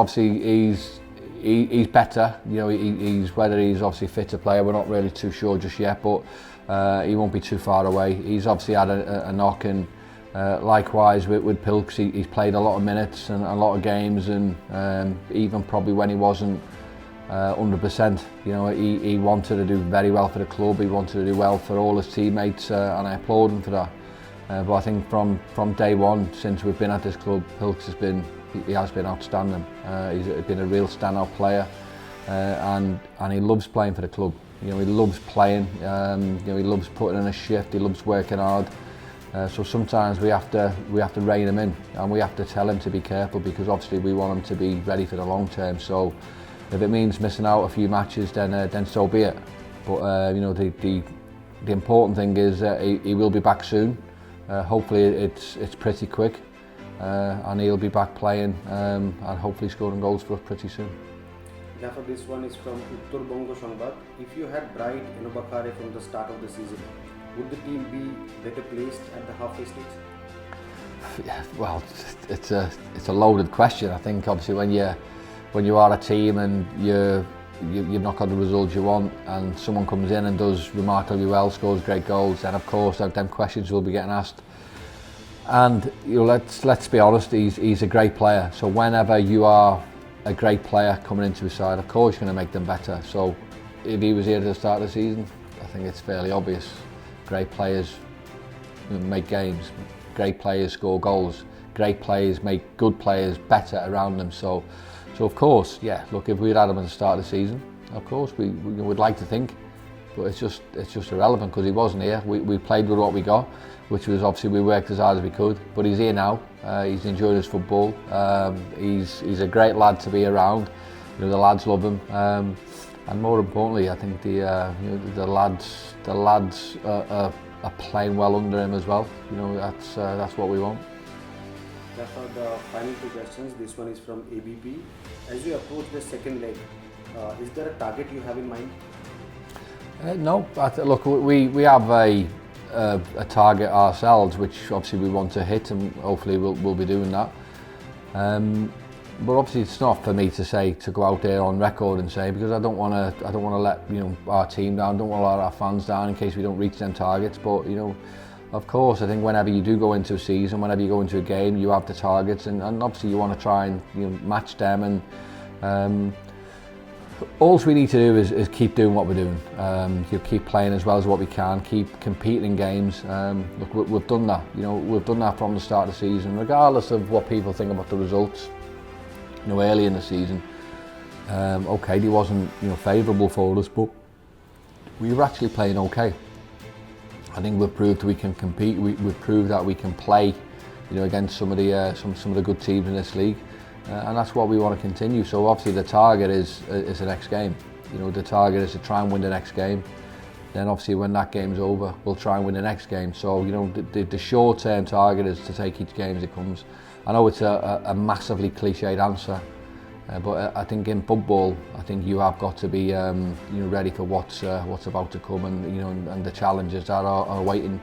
obviously he's better. You know, he's whether he's obviously fit to play, we're not really too sure just yet, but he won't be too far away. He's obviously had a knock, and likewise with Pilks, he's played a lot of minutes and a lot of games, and even probably when he wasn't 100%, you know, he wanted to do very well for the club. He wanted to do well for all his teammates, and I applaud him for that. But I think from day one, since we've been at this club, Pilks has been outstanding. He's been a real standout player, and he loves playing for the club. You know, he loves playing. You know, he loves putting in a shift. He loves working hard. So sometimes we have to rein him in, and we have to tell him to be careful, because obviously we want him to be ready for the long term. So if it means missing out a few matches, then so be it. But you know, the important thing is he will be back soon. Hopefully it's pretty quick, and he'll be back playing, and hopefully scoring goals for us pretty soon. Therefore, this one is from Uttar Bongo Shangbad. If you had Bright Enobakare from the start of the season, would the team be better placed at the halfway stage? Yeah, well, it's a loaded question. I think obviously when you are a team and you've not got the results you want, and someone comes in and does remarkably well, scores great goals, then of course them questions will be getting asked. And you know, let's be honest, he's a great player. So whenever you are a great player coming into his side, of course you're going to make them better. So if he was here at the start of the season, I think it's fairly obvious. Great players make games, great players score goals, great players make good players better around them. So of course, yeah, look, if we'd had him at the start of the season, of course we would like to think, but it's just irrelevant, because he wasn't here. We played with what we got, which was obviously we worked as hard as we could, but he's here now. He's enjoying his football. He's a great lad to be around. You know, the lads love him, and more importantly, I think you know, the lads are playing well under him as well. You know, that's what we want. That are the final two questions. This one is from ABP. As you approach the second leg, is there a target you have in mind? No, look, we have a target ourselves, which obviously we want to hit, and hopefully we'll be doing that. But obviously it's not for me to go out there on record and say, because I don't want to let, you know, our team down, don't want to let our fans down in case we don't reach them targets. But you know, of course, I think whenever you do go into a season, whenever you go into a game, you have the targets, and obviously you want to try and, you know, match them. And all we need to do is keep doing what we're doing. Keep playing as well as what we can, keep competing in games. Look, we've done that. You know, we've done that from the start of the season, regardless of what people think about the results. You know, early in the season, okay, it wasn't, you know, favourable for us, but we were actually playing okay. I think we've proved we can compete. We've proved that we can play, you know, against some of the good teams in this league, and that's what we want to continue. So obviously the target is the next game. You know, the target is to try and win the next game. Then obviously when that game's over, we'll try and win the next game. So you know, the short-term target is to take each game as it comes. I know it's a massively cliched answer, but I think in football, I think you have got to be you know, ready for what's about to come, and you know, and the challenges that are waiting.